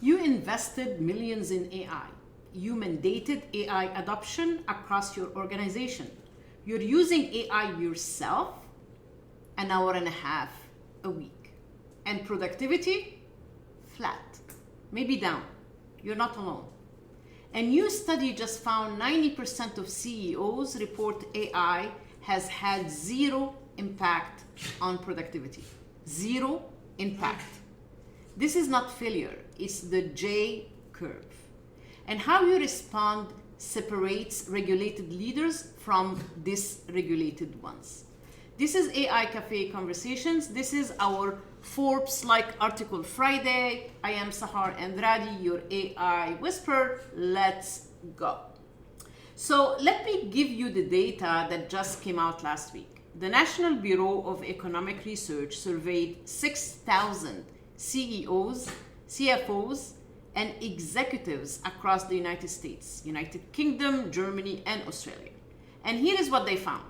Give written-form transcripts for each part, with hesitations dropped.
You invested millions in AI. You mandated AI adoption across your organization. You're using AI yourself an hour and a half a week. And productivity? Flat. Maybe down. You're not alone. A new study just found 90% of CEOs report AI has had zero impact on productivity. Zero impact. This is not failure, it's the J curve. And how you respond separates regulated leaders from dysregulated ones. This is AI Cafe Conversations. This is our Forbes-like article Friday. I am Sahar Andrade, your AI whisperer. Let's go. So let me give you the data that just came out last week. The National Bureau of Economic Research surveyed 6,000 CEOs, CFOs, and executives across the United States, United Kingdom, Germany, and Australia. And here is what they found.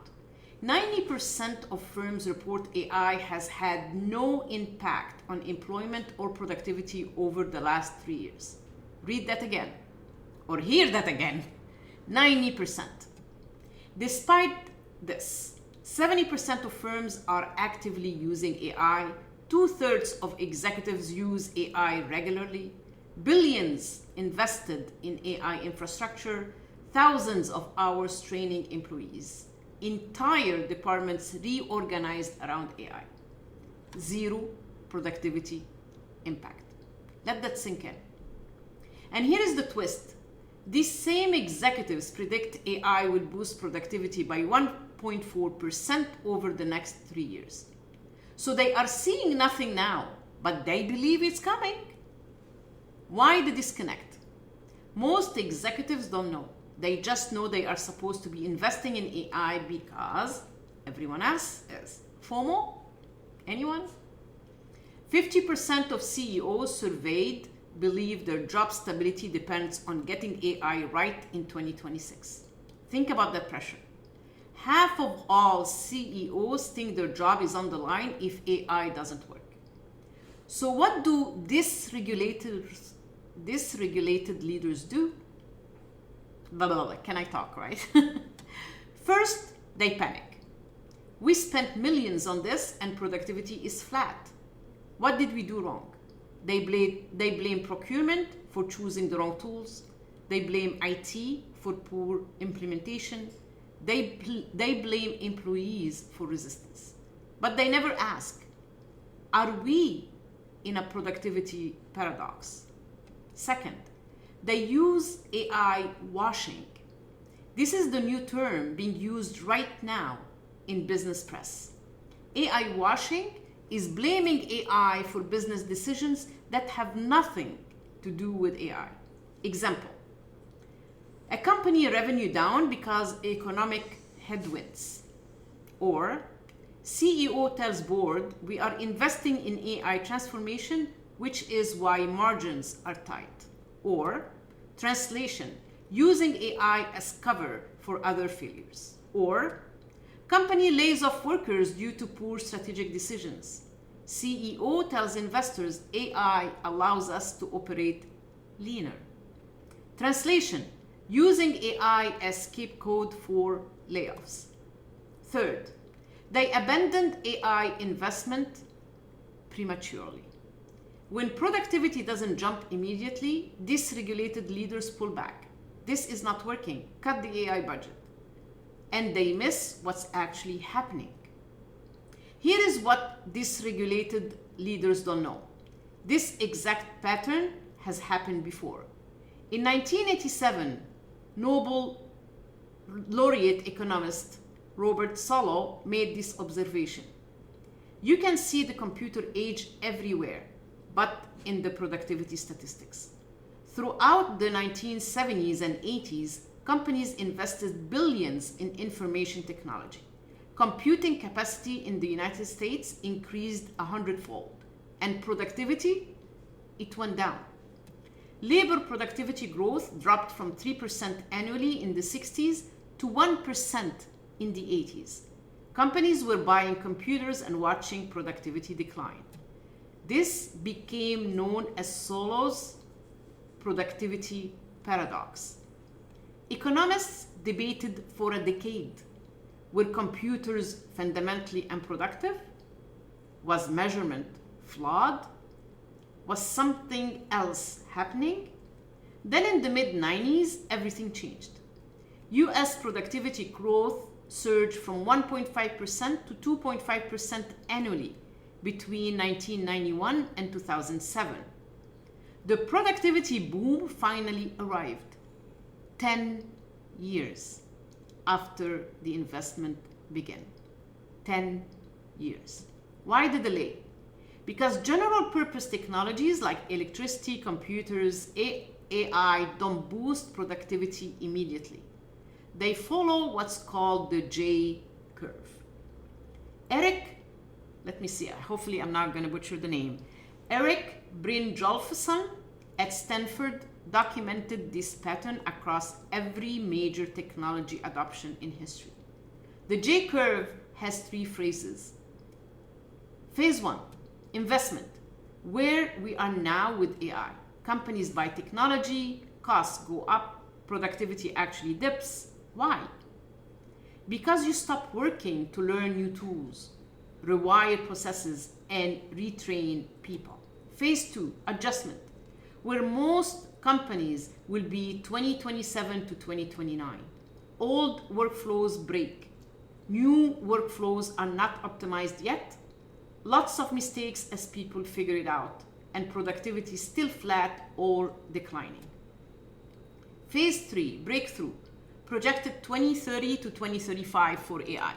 90% of firms report AI has had no impact on employment or productivity over the last 3 years. Read that again, or hear that again. 90%. Despite this, 70% of firms are actively using AI. 2/3 of executives use AI regularly. Billions invested in AI infrastructure. Thousands of hours training employees. Entire departments reorganized around AI. Zero productivity impact. Let that sink in. And here is the twist. These same executives predict AI will boost productivity by 1.4% over the next 3 years. So they are seeing nothing now, but they believe it's coming. Why the disconnect? Most executives don't know. They just know they are supposed to be investing in AI because everyone else is. FOMO? Anyone? 50% of CEOs surveyed believe their job stability depends on getting AI right in 2026. Think about that pressure. Half of all CEOs think their job is on the line if AI doesn't work. So what do dysregulated leaders do? Blah, blah, blah. Can I talk, right? First, they panic. We spent millions on this and productivity is flat. What did we do wrong? They blame procurement for choosing the wrong tools. They blame IT for poor implementation. They blame employees for resistance. But they never ask, are we in a productivity paradox? Second, they use AI washing. This is the new term being used right now in business press. AI washing is blaming AI for business decisions that have nothing to do with AI. Example, a company revenue down because economic headwinds. Or CEO tells board, we are investing in AI transformation, which is why margins are tight. Or translation, using AI as cover for other failures. Or company lays off workers due to poor strategic decisions. CEO tells investors AI allows us to operate leaner. Translation, using AI as scapegoat for layoffs. Third, they abandoned AI investment prematurely. When productivity doesn't jump immediately, dysregulated leaders pull back. This is not working. Cut the AI budget. And they miss what's actually happening. Here is what dysregulated leaders don't know. This exact pattern has happened before. In 1987, Nobel laureate economist Robert Solow made this observation. You can see the computer age everywhere, but in the productivity statistics. Throughout the 1970s and 80s, companies invested billions in information technology. Computing capacity in the United States increased 100-fold, and productivity, it went down. Labor productivity growth dropped from 3% annually in the 60s to 1% in the 80s. Companies were buying computers and watching productivity decline. This became known as Solow's productivity paradox. Economists debated for a decade. Were computers fundamentally unproductive? Was measurement flawed? Was something else happening? Then in the mid-90s, everything changed. US productivity growth surged from 1.5% to 2.5% annually between 1991 and 2007. The productivity boom finally arrived 10 years after the investment began. 10 years. Why the delay? Because general purpose technologies like electricity, computers, AI don't boost productivity immediately. They follow what's called the J curve. Let me see, hopefully I'm not going to butcher the name. Eric Brynjolfsson at Stanford documented this pattern across every major technology adoption in history. The J curve has 3 phases. Phase 1, investment, where we are now with AI. Companies buy technology, costs go up, productivity actually dips. Why? Because you stop working to learn new tools, rewire processes, and retrain people. Phase 2, adjustment, where most companies will be 2027 to 2029. Old workflows break. New workflows are not optimized yet. Lots of mistakes as people figure it out, and productivity is still flat or declining. Phase 3, breakthrough, projected 2030 to 2035 for AI.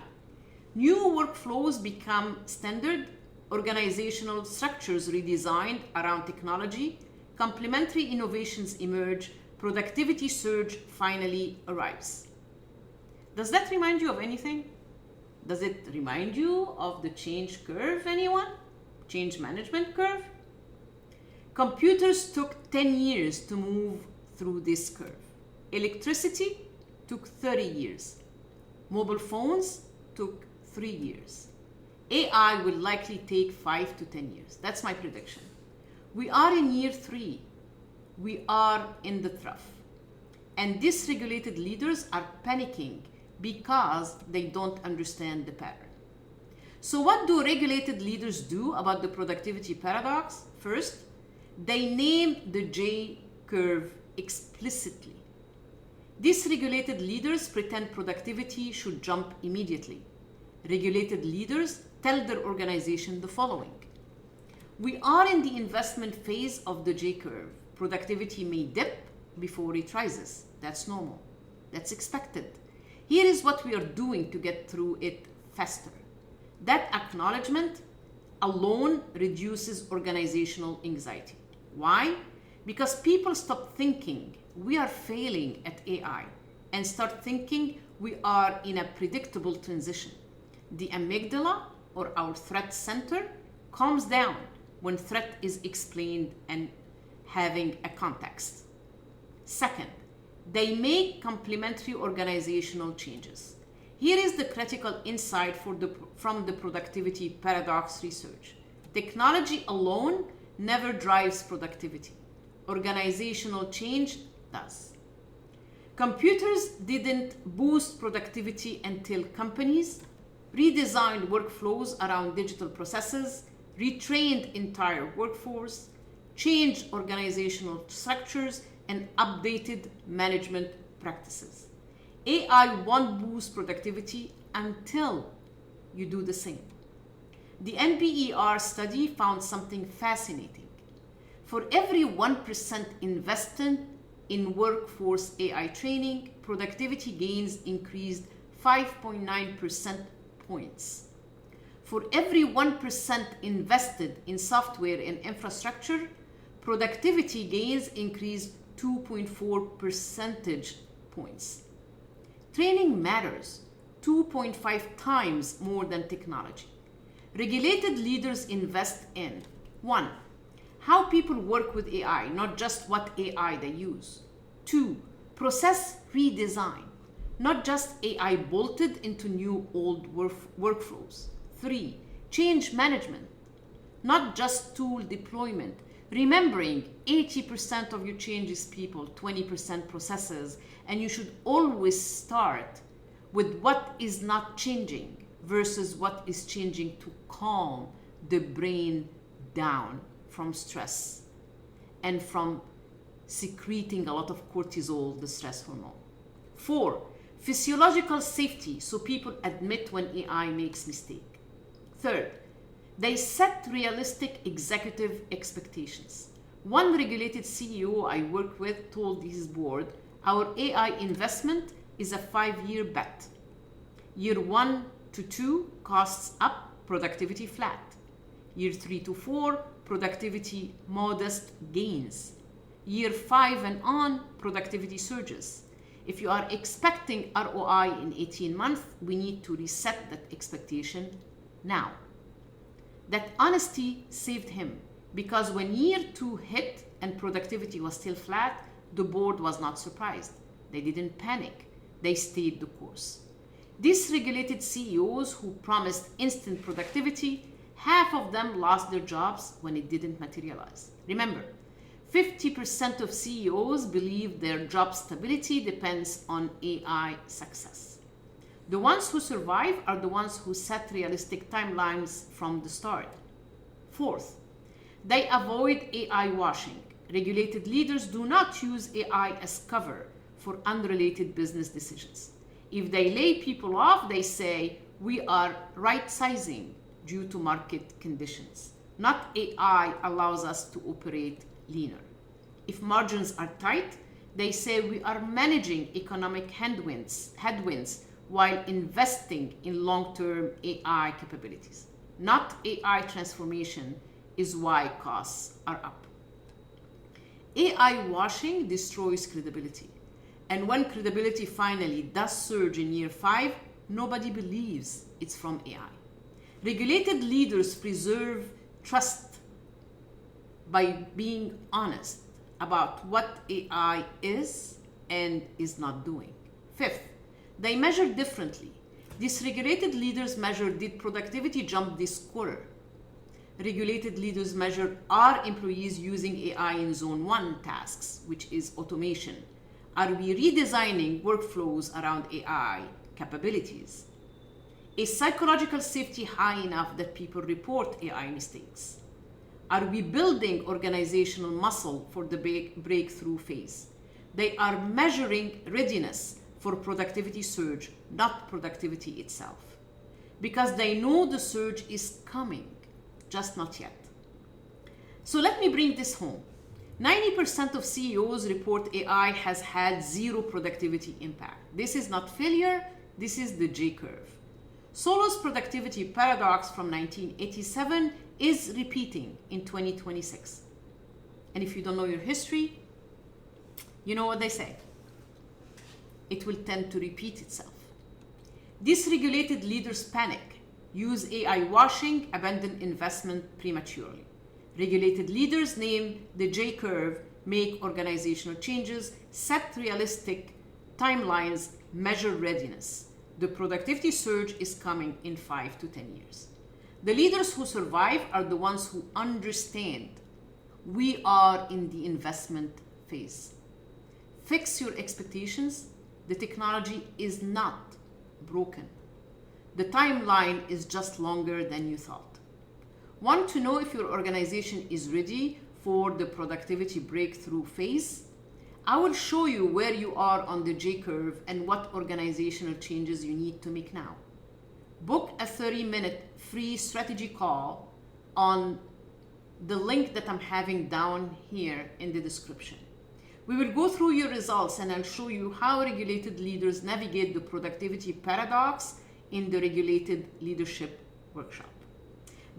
New workflows become standard, organizational structures redesigned around technology, complementary innovations emerge, productivity surge finally arrives. Does that remind you of anything? Does it remind you of the change curve, anyone? Change management curve? Computers took 10 years to move through this curve. Electricity took 30 years. Mobile phones took 3 years. AI will likely take 5 to 10 years. That's my prediction. We are in year 3. We are in the trough. And dysregulated leaders are panicking because they don't understand the pattern. So what do regulated leaders do about the productivity paradox? First, they name the J curve explicitly. Dysregulated leaders pretend productivity should jump immediately. Regulated leaders tell their organization the following. We are in the investment phase of the J curve. Productivity may dip before it rises. That's normal. That's expected. Here is what we are doing to get through it faster. That acknowledgement alone reduces organizational anxiety. Why? Because people stop thinking we are failing at AI and start thinking we are in a predictable transition. The amygdala, or our threat center, calms down when threat is explained and having a context. Second, they make complementary organizational changes. Here is the critical insight from the productivity paradox research. Technology alone never drives productivity. Organizational change does. Computers didn't boost productivity until companies redesigned workflows around digital processes, retrained entire workforce, changed organizational structures, and updated management practices. AI won't boost productivity until you do the same. The NBER study found something fascinating. For every 1% invested in workforce AI training, productivity gains increased 5.9% points. For every 1% invested in software and infrastructure, productivity gains increased 2.4 percentage points. Training matters 2.5 times more than technology. Regulated leaders invest in 1. How people work with AI, not just what AI they use. 2. Process redesign, not just AI bolted into new old workflows. 3. Change management, not just tool deployment. Remembering 80% of your change is people, 20% processes, and you should always start with what is not changing versus what is changing to calm the brain down from stress and from secreting a lot of cortisol, the stress hormone. 4, physiological safety, so people admit when AI makes mistake. 3rd, they set realistic executive expectations. One regulated CEO I worked with told his board, our AI investment is a 5-year bet. Year 1 to 2, costs up, productivity flat. Year 3 to 4, productivity modest gains. Year 5 and on, productivity surges. If you are expecting ROI in 18 months, we need to reset that expectation now. That honesty saved him, because when year 2 hit and productivity was still flat, the board was not surprised. They didn't panic. They stayed the course. Dysregulated CEOs who promised instant productivity, half of them lost their jobs when it didn't materialize. Remember, 50% of CEOs believe their job stability depends on AI success. The ones who survive are the ones who set realistic timelines from the start. 4th, they avoid AI washing. Regulated leaders do not use AI as cover for unrelated business decisions. If they lay people off, they say, we are right-sizing due to market conditions. Not AI allows us to operate leaner. If margins are tight, they say we are managing economic headwinds while investing in long-term AI capabilities. Not AI transformation is why costs are up. AI washing destroys credibility. And when credibility finally does surge in year 5, nobody believes it's from AI. Regulated leaders preserve trust by being honest about what AI is and is not doing. 5th, they measure differently. Dysregulated leaders measure, did productivity jump this quarter? Regulated leaders measure, are employees using AI in zone 1 tasks, which is automation? Are we redesigning workflows around AI capabilities? Is psychological safety high enough that people report AI mistakes? Are we building organizational muscle for the breakthrough phase? They are measuring readiness for productivity surge, not productivity itself. Because they know the surge is coming, just not yet. So let me bring this home. 90% of CEOs report AI has had 0 productivity impact. This is not failure, this is the J-curve. Solow's productivity paradox from 1987 is repeating in 2026. And if you don't know your history, you know what they say. It will tend to repeat itself. Dysregulated leaders panic, use AI washing, abandon investment prematurely. Regulated leaders name the J-curve, make organizational changes, set realistic timelines, measure readiness. The productivity surge is coming in 5 to 10 years. The leaders who survive are the ones who understand we are in the investment phase. Fix your expectations. The technology is not broken. The timeline is just longer than you thought. Want to know if your organization is ready for the productivity breakthrough phase? I will show you where you are on the J-curve and what organizational changes you need to make now. Book a 30-minute free strategy call on the link that I'm having down here in the description. We will go through your results and I'll show you how regulated leaders navigate the productivity paradox in the Regulated Leadership Workshop.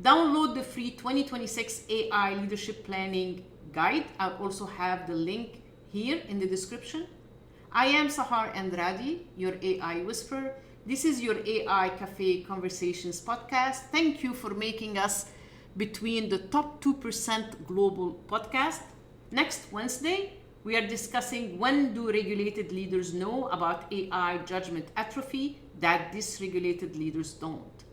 Download the free 2026 AI Leadership Planning Guide. I'll also have the link here in the description. I am Sahar Andrade, your AI Whisperer. This is your AI Cafe Conversations podcast. Thank you for making us between the top 2% global podcast. Next Wednesday, we are discussing when do regulated leaders know about AI judgment atrophy that dysregulated leaders don't.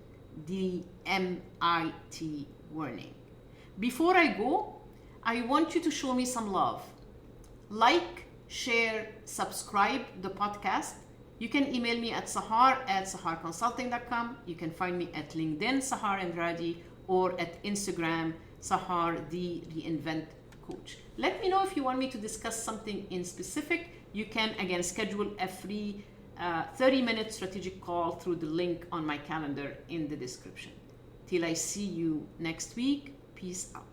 The MIT warning. Before I go, I want you to show me some love. Like, share, subscribe the podcast. You can email me at sahar@saharconsulting.com. You can find me at LinkedIn, Sahar Andrade, or at Instagram, Sahar the Reinvent Coach. Let me know if you want me to discuss something in specific. You can, again, schedule a free 30-minute strategic call through the link on my calendar in the description. Till I see you next week, peace out.